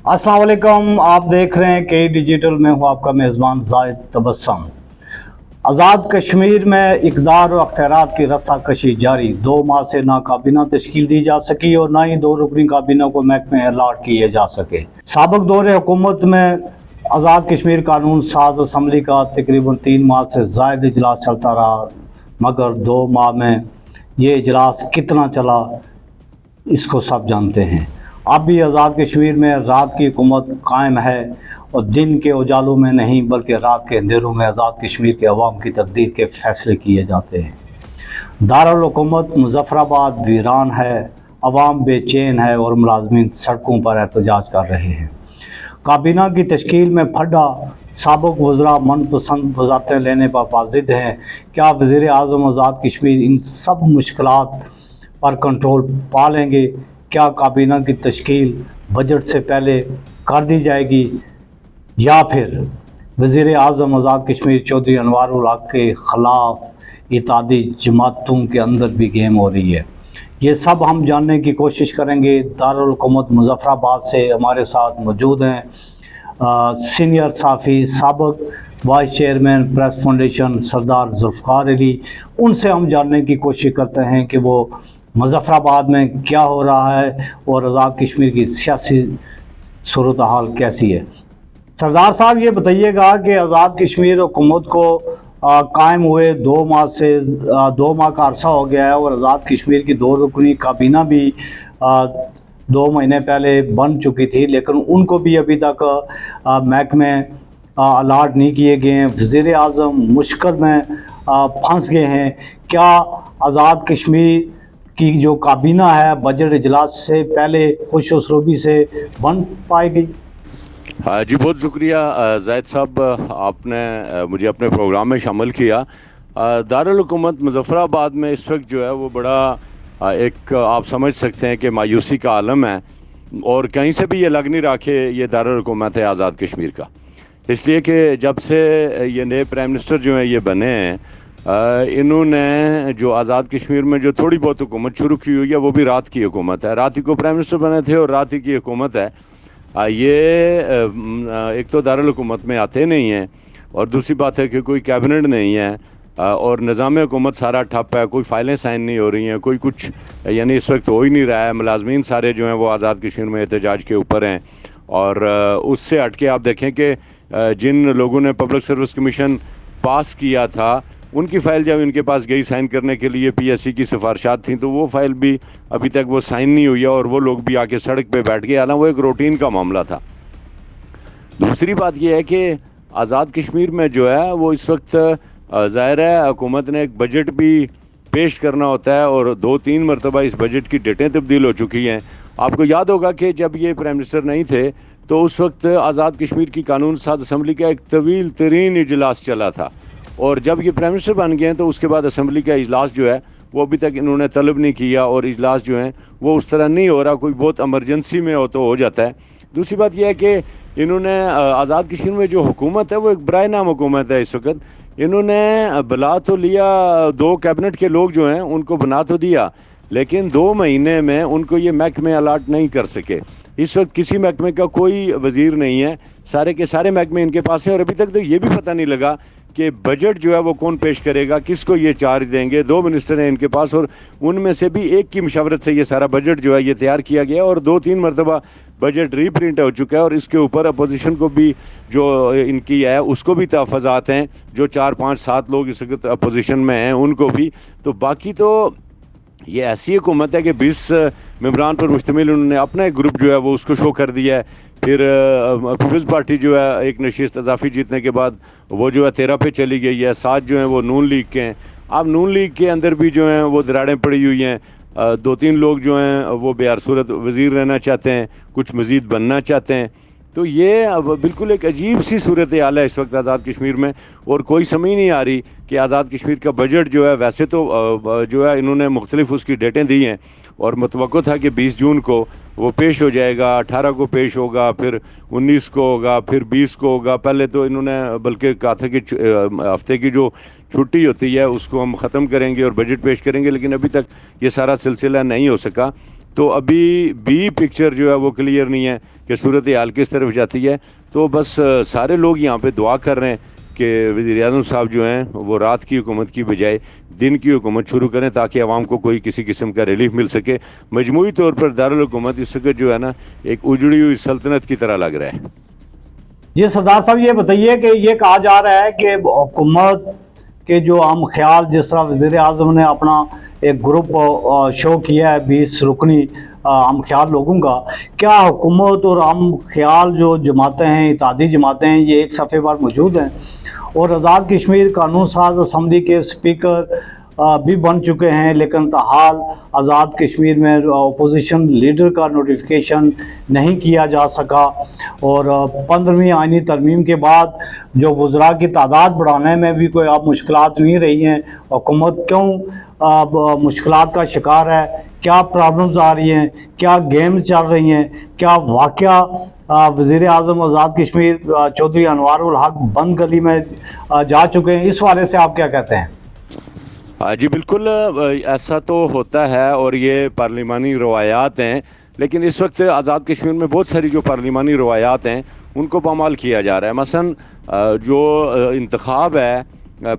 अस्सलाम वालेकुम। आप देख रहे हैं के डिजिटल में, हूँ आपका मेज़बान जाहिद तबस्सुम। आज़ाद कश्मीर में इक़दार और अख्तियारात की रस्साकशी जारी। 2 माह से ना काबीना तश्कील दी जा सकी और ना ही 2 रुकनी काबीना को महकमे अलाट किए जा सके। साबिक़ दौरे हुकूमत में आज़ाद कश्मीर कानून साज असम्बली का तकरीबन 3 माह से ज़ायद इजलास चलता रहा, मगर 2 माह में ये इजलास कितना चला इसको सब जानते हैं। अब भी आज़ाद कश्मीर में रात की हुकूमत कायम है और दिन के उजालों में नहीं बल्कि रात के अंधेरों में आज़ाद कश्मीर के अवाम की तकदीर के फैसले किए जाते हैं। दारुल हुकूमत मुजफ्फराबाद वीरान है, अवाम बेचैन है और मुलाजमीन सड़कों पर एहतजाज कर रहे हैं। काबीना की तश्कील में फड्डा, साबिक़ वज़रा मनपसंद वज़ारतें लेने पर वाजिद हैं। क्या वज़ीर आज़म आज़ाद कश्मीर इन सब मुश्किलात पर कंट्रोल पा लेंगे? क्या काबीना की तश्कील बजट से पहले कर दी जाएगी या फिर वज़ीर आज़म आज़ाद कश्मीर चौधरी अनवार उल हक के ख़िलाफ़ इत्तेहादी जमातों के अंदर भी गेम हो रही है? ये सब हम जानने की कोशिश करेंगे। दारुल हुकूमत मुजफ्फराबाद से हमारे साथ मौजूद हैं सीनियर साफ़ी, साबिक़ vice chairman press foundation Sardar Zulfiqar Ali. उनसे हम जानने की कोशिश करते हैं कि वो मुजफ्फराबाद में क्या हो रहा है और आज़ाद कश्मीर की सियासी सूरत हाल कैसी है। सरदार साहब, ये बताइएगा कि आज़ाद कश्मीर हुकूमत को कायम हुए 2 माह से 2 माह का अरसा हो गया है और आज़ाद कश्मीर की 2 रुकनी काबीना भी 2 महीने पहले बन चुकी थी, लेकिन उनको भी अभी तक महकमे अलाट नहीं किए गए हैं। वज़ीर आज़म मुश्किल में फंस गए हैं। क्या आज़ाद कश्मीर की जो काबीना है बजट इजलास से पहले खुश उसलूबी से बन पाएगी? हाँ जी, बहुत शुक्रिया जायद साहब, आपने मुझे अपने प्रोग्राम में शामिल किया। दारुल हुकूमत मुजफ्फराबाद में इस वक्त जो है वो बड़ा एक आप समझ सकते हैं कि मायूसी का आलम है और कहीं से भी ये लग नहीं रहा कि ये दारुल हुकूमत है आज़ाद कश्मीर का। इसलिए कि जब से ये नए प्राइम मिनिस्टर जो हैं ये बने हैं, इन्होंने जो आज़ाद कश्मीर में जो थोड़ी बहुत हुकूमत शुरू की हुई है वो भी रात की हुकूमत है। रात ही को प्राइम मिनिस्टर बने थे और रात ही की हुकूमत है। ये एक तो दारुल हुकूमत में आते नहीं हैं और दूसरी बात है कि कोई कैबिनेट नहीं है और निज़ाम हुकूमत सारा ठप है, कोई फाइलें साइन नहीं हो रही हैं, कोई कुछ यानी इस वक्त हो ही नहीं रहा है। मुलाजमीन सारे जो हैं वो आज़ाद कश्मीर में एहतजाज के ऊपर हैं। और उससे हट के आप देखें कि जिन लोगों ने पब्लिक सर्विस कमीशन पास किया था उनकी फ़ाइल जब इनके पास गई साइन करने के लिए, PSC की सिफारिशात थी, तो वो फ़ाइल भी अभी तक वो साइन नहीं हुई है और वो लोग भी आके सड़क पे बैठ गए। हालांकि वो एक रूटीन का मामला था। दूसरी बात ये है कि आज़ाद कश्मीर में जो है वो इस वक्त ज़ाहिर है हुकूमत ने एक बजट भी पेश करना होता है और 2-3 मरतबा इस बजट की डेटें तब्दील हो चुकी हैं। आपको याद होगा कि जब ये प्राइम मिनिस्टर नहीं थे तो उस वक्त आज़ाद कश्मीर की कानून साज असम्बली का एक तवील तरीन इजलास चला था और जब ये प्राइम मिनिस्टर बन गए हैं तो उसके बाद असम्बली का इजलास जो है वो अभी तक इन्होंने तलब नहीं किया और इजलास जो है वो उस तरह नहीं हो रहा। कोई बहुत एमरजेंसी में हो तो हो जाता है। दूसरी बात यह है कि इन्होंने आज़ाद कश्मीर में जो हुकूमत है वो एक बराए नाम हुकूमत है। इस वक्त इन्होंने बुला तो लिया, 2 कैबिनेट के लोग जो हैं उनको बना तो दिया, लेकिन 2 महीने में उनको ये महकमे अलाट नहीं कर सके। इस वक्त किसी महकमे का कोई वज़ीर नहीं है, सारे के सारे महकमे इनके पास हैं और अभी तक तो ये भी पता नहीं लगा कि बजट जो है वो कौन पेश करेगा, किसको ये चार्ज देंगे। 2 मिनिस्टर हैं इनके पास और उनमें से भी एक की मशवरत से ये सारा बजट जो है ये तैयार किया गया और 2-3 मरतबा बजट रीप्रिंट हो चुका है और इसके ऊपर अपोजिशन को भी जो इनकी है उसको भी तहफ़्फ़ुज़ात हैं, जो 4-5-7 लोग इस वक्त अपोजिशन में हैं उनको भी। तो बाकी तो ये ऐसी हुकूमत है कि 20 मेंबरान पर मुश्तमिल उन्होंने अपना एक ग्रुप जो है वो उसको शो कर दिया है। फिर पीपल्स पार्टी जो है एक नशिस्त अजाफी जीतने के बाद वो जो है 13 पे चली गई है। 7 जो हैं वो नून लीग के हैं। अब नून लीग के अंदर भी जो हैं वो दरारें पड़ी हुई हैं। 2-3 लोग जो हैं वो बेयार सूरत वज़ीर रहना चाहते हैं, कुछ मज़ीद बनना चाहते हैं। तो ये अब बिल्कुल एक अजीब सी सूरत हाल है इस वक्त आज़ाद कश्मीर में और कोई समझ नहीं आ रही कि आज़ाद कश्मीर का बजट जो है वैसे तो जो है इन्होंने मुख्तलिफ उसकी डेटें दी हैं और मुतवक्को था कि 20 जून को वो पेश हो जाएगा, 18 को पेश होगा, फिर 19 को होगा, फिर 20 को होगा। पहले तो इन्होंने बल्कि कहा था कि हफ्ते की जो छुट्टी होती है उसको हम ख़त्म करेंगे और बजट पेश करेंगे, लेकिन अभी तक ये सारा सिलसिला नहीं हो सका। تو ابھی بھی پکچر جو ہے وہ کلیئر نہیں ہے کہ صورتحال کس طرف جاتی ہے. تو بس سارے لوگ یہاں پہ دعا کر رہے ہیں کہ وزیر اعظم صاحب جو ہیں وہ رات کی حکومت کی بجائے دن کی حکومت شروع کریں تاکہ عوام کو کوئی کسی قسم کا ریلیف مل سکے. مجموعی طور پر دارالحکومت اس وقت جو ہے نا ایک اجڑی ہوئی سلطنت کی طرح لگ رہا ہے. یہ سردار صاحب یہ بتائیے کہ یہ کہا جا رہا ہے کہ حکومت کے جو عام خیال، جس طرح وزیر اعظم نے اپنا ایک گروپ شو کیا ہے 20 رکنی عام خیال لوگوں کا، کیا حکومت اور عام خیال جو جماعتیں ہیں، اتحادی جماعتیں ہیں، یہ ایک صفحے پر موجود ہیں؟ اور آزاد کشمیر قانون ساز اسمبلی کے اسپیکر بھی بن چکے ہیں، لیکن تاحال آزاد کشمیر میں اپوزیشن لیڈر کا نوٹیفیکیشن نہیں کیا جا سکا. اور 15ویں آئینی ترمیم کے بعد جو وزراء کی تعداد بڑھانے میں بھی کوئی اب مشکلات نہیں رہی ہیں. حکومت کیوں مشکلات کا شکار ہے؟ کیا پرابلمز آ رہی ہیں؟ کیا گیمز چل رہی ہیں؟ کیا واقعہ وزیر اعظم آزاد کشمیر چودھری انوار الحق بند گلی میں جا چکے ہیں؟ اس حوالے سے آپ کیا کہتے ہیں؟ جی بالکل ایسا تو ہوتا ہے اور یہ پارلیمانی روایات ہیں، لیکن اس وقت آزاد کشمیر میں بہت ساری جو پارلیمانی روایات ہیں ان کو پامال کیا جا رہا ہے. مثلا جو انتخاب ہے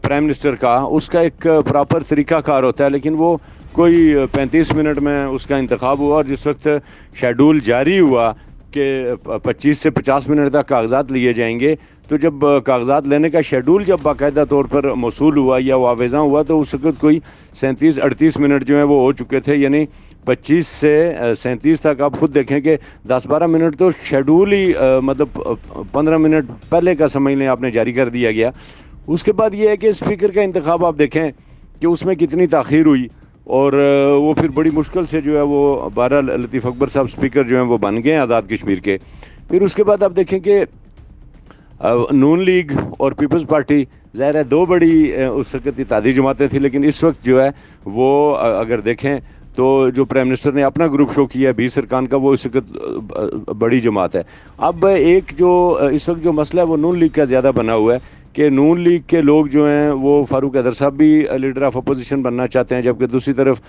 پرائم منسٹر کا، اس کا ایک پراپر طریقہ کار ہوتا ہے، لیکن وہ کوئی 35 منٹ میں اس کا انتخاب ہوا، اور جس وقت شیڈول جاری ہوا کہ 25 سے 50 منٹ تک کاغذات لیے جائیں گے، تو جب کاغذات لینے کا شیڈول جب باقاعدہ طور پر موصول ہوا یا وہ آویزاں ہوا تو اس وقت کوئی 37-38 منٹ جو ہیں وہ ہو چکے تھے. یعنی 25 سے 37 تک آپ خود دیکھیں کہ 10-12 منٹ تو شیڈول ہی مطلب 15 منٹ پہلے کا سمجھ لیں آپ نے جاری کر دیا گیا. اس کے بعد یہ ہے کہ اسپیکر کا انتخاب آپ دیکھیں کہ اس میں کتنی تاخیر ہوئی، اور وہ پھر بڑی مشکل سے جو ہے وہ بہرحال لطیف اکبر صاحب اسپیکر جو ہیں وہ بن گئے ہیں آزاد کشمیر کے. پھر اس کے بعد آپ دیکھیں کہ نون لیگ اور پیپلز پارٹی، ظاہر ہے دو بڑی اس وقت اتحادی جماعتیں تھیں، لیکن اس وقت جو ہے وہ اگر دیکھیں تو جو پرائم منسٹر نے اپنا گروپ شو کیا ہے 20 ارکان کا، وہ اس وقت بڑی جماعت ہے. اب ایک جو اس وقت جو مسئلہ ہے وہ نون لیگ کا زیادہ بنا ہوا ہے کہ نون لیگ کے لوگ جو ہیں وہ فاروق حیدر صاحب بھی لیڈر آف اپوزیشن بننا چاہتے ہیں، جبکہ دوسری طرف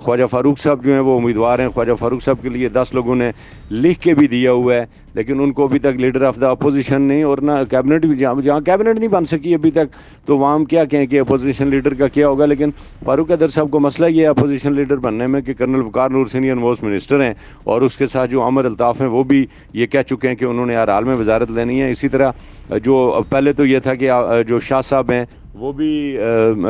خواجہ فاروق صاحب جو ہیں وہ امیدوار ہیں. خواجہ فاروق صاحب کے لیے 10 لوگوں نے لکھ کے بھی دیا ہوا ہے، لیکن ان کو ابھی تک لیڈر آف دا اپوزیشن نہیں، اور نہ کیبنٹ بھی، جہاں کیبنٹ نہیں بن سکی ابھی تک، تو وہاں ہم کیا کہیں کہ اپوزیشن لیڈر کا کیا ہوگا. لیکن فاروق حیدر صاحب کو مسئلہ یہ ہے اپوزیشن لیڈر بننے میں کہ کرنل وقار نور سینئر موسٹ منسٹر ہیں، اور اس کے ساتھ جو عمر الطاف ہیں وہ بھی یہ کہہ چکے ہیں کہ انہوں نے ہر حال میں وزارت لینی ہے. اسی طرح جو پہلے تو یہ تھا کہ جو شاہ صاحب ہیں وہ بھی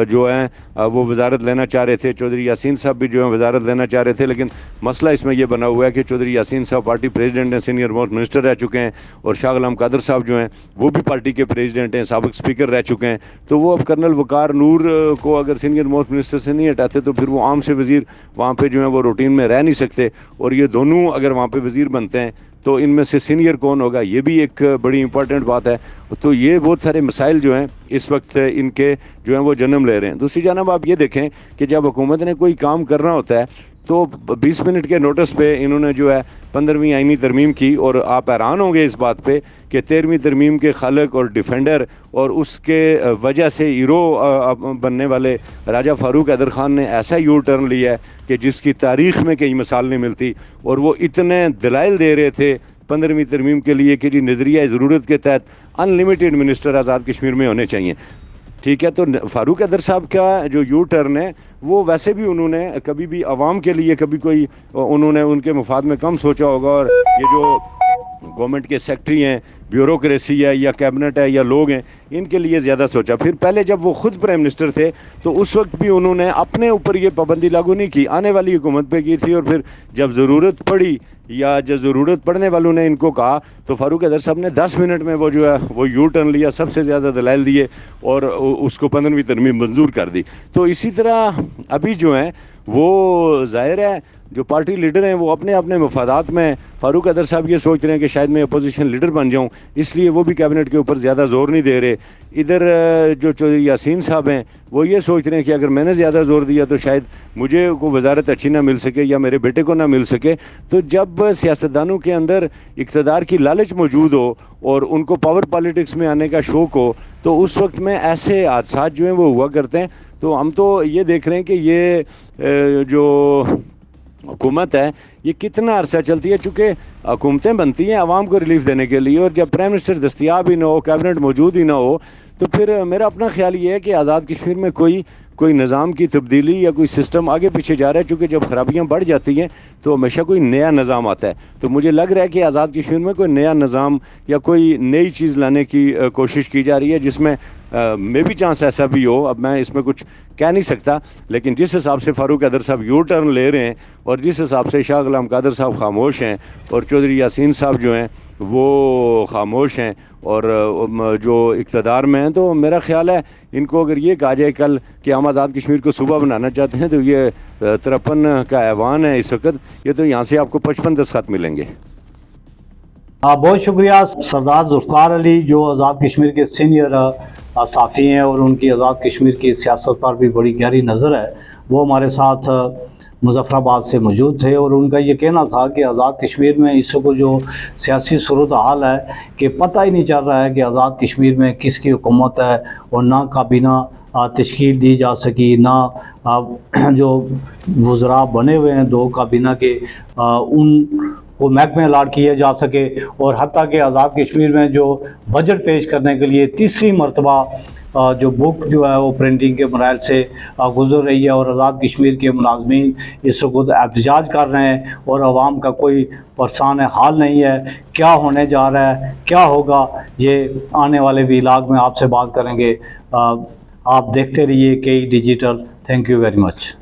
جو ہیں وہ وزارت لینا چاہ رہے تھے، چودھری یاسین صاحب بھی جو ہیں وزارت لینا چاہ رہے تھے، لیکن مسئلہ اس میں یہ بنا ہوا ہے کہ چودھری یاسین صاحب پارٹی پریزیڈنٹ ہیں، سینئر موسٹ منسٹر رہ چکے ہیں، اور شاہ غلام قادر صاحب جو ہیں وہ بھی پارٹی کے پریزیڈنٹ ہیں، سابق اسپیکر رہ چکے ہیں. تو وہ اب کرنل وقار نور کو اگر سینئر موسٹ منسٹر سے نہیں ہٹاتے تو پھر وہ عام سے وزیر وہاں پہ جو ہیں وہ روٹین میں رہ نہیں سکتے، اور یہ دونوں اگر وہاں پہ وزیر بنتے ہیں تو ان میں سے سینئر کون ہوگا، یہ بھی ایک بڑی امپورٹنٹ بات ہے. تو یہ بہت سارے مسائل جو ہیں اس وقت ان کے جو ہیں وہ جنم لے رہے ہیں. دوسری جانب آپ یہ دیکھیں کہ جب حکومت نے کوئی کام کرنا ہوتا ہے تو 20 منٹ کے نوٹس پہ انہوں نے جو ہے 15ویں آئینی ترمیم کی، اور آپ حیران ہوں گے اس بات پہ کہ 13ویں ترمیم کے خالق اور ڈیفینڈر اور اس کے وجہ سے ہیرو بننے والے راجہ فاروق حیدر خان نے ایسا یو ٹرن لیا ہے کہ جس کی تاریخ میں کئی مثال نہیں ملتی، اور وہ اتنے دلائل دے رہے تھے 15ویں ترمیم کے لیے کہ جی نظریہ ضرورت کے تحت ان لمیٹڈ منسٹر آزاد کشمیر میں ہونے چاہیے. ٹھیک ہے، تو فاروق حیدر صاحب کا جو یو ٹرن ہے وہ ویسے بھی انہوں نے کبھی بھی عوام کے لیے کبھی کوئی انہوں نے ان کے مفاد میں کم سوچا ہوگا، اور یہ جو گورنمنٹ کے سیکٹری ہیں، بیوروکریسی ہے یا کیبنٹ ہے یا لوگ ہیں، ان کے لیے زیادہ سوچا. پھر پہلے جب وہ خود پرائم منسٹر تھے تو اس وقت بھی انہوں نے اپنے اوپر یہ پابندی لاگو نہیں کی، آنے والی حکومت پہ کی تھی، اور پھر جب ضرورت پڑی یا جب ضرورت پڑنے والوں نے ان کو کہا تو فاروق حیدر صاحب نے 10 منٹ میں وہ جو ہے وہ یو ٹرن لیا، سب سے زیادہ دلائل دیے اور اس کو 15ویں ترمیم منظور کر دی. تو اسی طرح ابھی جو ہیں وہ ظاہر ہے جو پارٹی لیڈر ہیں وہ اپنے اپنے مفادات میں، فاروق حیدر صاحب یہ سوچ رہے ہیں کہ شاید میں اپوزیشن لیڈر بن جاؤں، اس لیے وہ بھی کیبنٹ کے اوپر زیادہ زور نہیں دے رہے. ادھر جو چودھری یاسین صاحب ہیں وہ یہ سوچ رہے ہیں کہ اگر میں نے زیادہ زور دیا تو شاید مجھے کو وزارت اچھی نہ مل سکے یا میرے بیٹے کو نہ مل سکے. تو جب سیاستدانوں کے اندر اقتدار کی لالچ موجود ہو اور ان کو پاور پالیٹکس میں آنے کا شوق ہو تو اس وقت میں ایسے حادثات جو ہیں وہ ہوا کرتے ہیں. تو ہم تو یہ دیکھ رہے ہیں کہ یہ جو हुकूमत है ये कितना अरसा चलती है, चूँकि हुकूमतें बनती हैं आवाम को रिलीफ देने के लिए, और जब प्राइम मिनिस्टर दस्तयाब ही ना हो, कैबिनेट मौजूद ही ना हो, तो फिर मेरा अपना ख्याल ये है कि आज़ाद कश्मीर में कोई निज़ाम की तब्दीली या कोई सिस्टम आगे पीछे जा रहा है, चूँकि जब खराबियाँ बढ़ जाती हैं तो हमेशा कोई नया निज़ाम आता है। तो मुझे लग रहा है कि आज़ाद कश्मीर में कोई नया निज़ाम या कोई नई चीज़ लाने की कोशिश की जा रही है, जिसमें मे भी चांस ऐसा भी हो। अब मैं इसमें कुछ कह नहीं सकता, लेकिन जिस हिसाब से फारूक हैदर साहब यू टर्न ले रहे हैं और जिस हिसाब से शाह गुलाम कादर साहब खामोश हैं और चौधरी यासीन साहब जो हैं वो खामोश हैं और जो इक़्तिदार में हैं, तो मेरा ख़्याल है इनको अगर ये कहा जाए कल कि हम आज़ाद कश्मीर को सूबा बनाना चाहते हैं, तो ये 53 का ऐवान है इस वक्त, ये तो यहाँ से आपको 55 दस्तखत मिलेंगे। बहुत शुक्रिया सरदार जुल्फ़िकार अली, जो आज़ाद कश्मीर के सीनियर साफ़ी हैं और उनकी आज़ाद कश्मीर की सियासत पर भी बड़ी गहरी नज़र है। वो हमारे साथ मुज़फ़्फ़राबाद से मौजूद थे और उनका ये कहना था कि आज़ाद कश्मीर में इस वक्त जो सियासी सूरत हाल है कि पता ही नहीं चल रहा है कि आज़ाद कश्मीर में किसकी हुकूमत है, और ना काबीना तश्कील दी जा सकी, ना जो वज़रा बने हुए हैं 2 काबीना के उन को महकमे अलाट किए जा सके, और हत्ता कि आज़ाद कश्मीर में जो बजट पेश करने के लिए तीसरी मरतबा जो बुक जो है वो प्रिंटिंग के मराइल से गुजर रही है, और आज़ाद कश्मीर के मुलाजमीन इस वक्त एहतजाज कर रहे हैं और आवाम का कोई परेशान हाल नहीं है। क्या होने जा रहा है, क्या होगा, ये आने वाले व्लॉग में आपसे बात करेंगे। आप देखते रहिए KE digital. Thank you very much.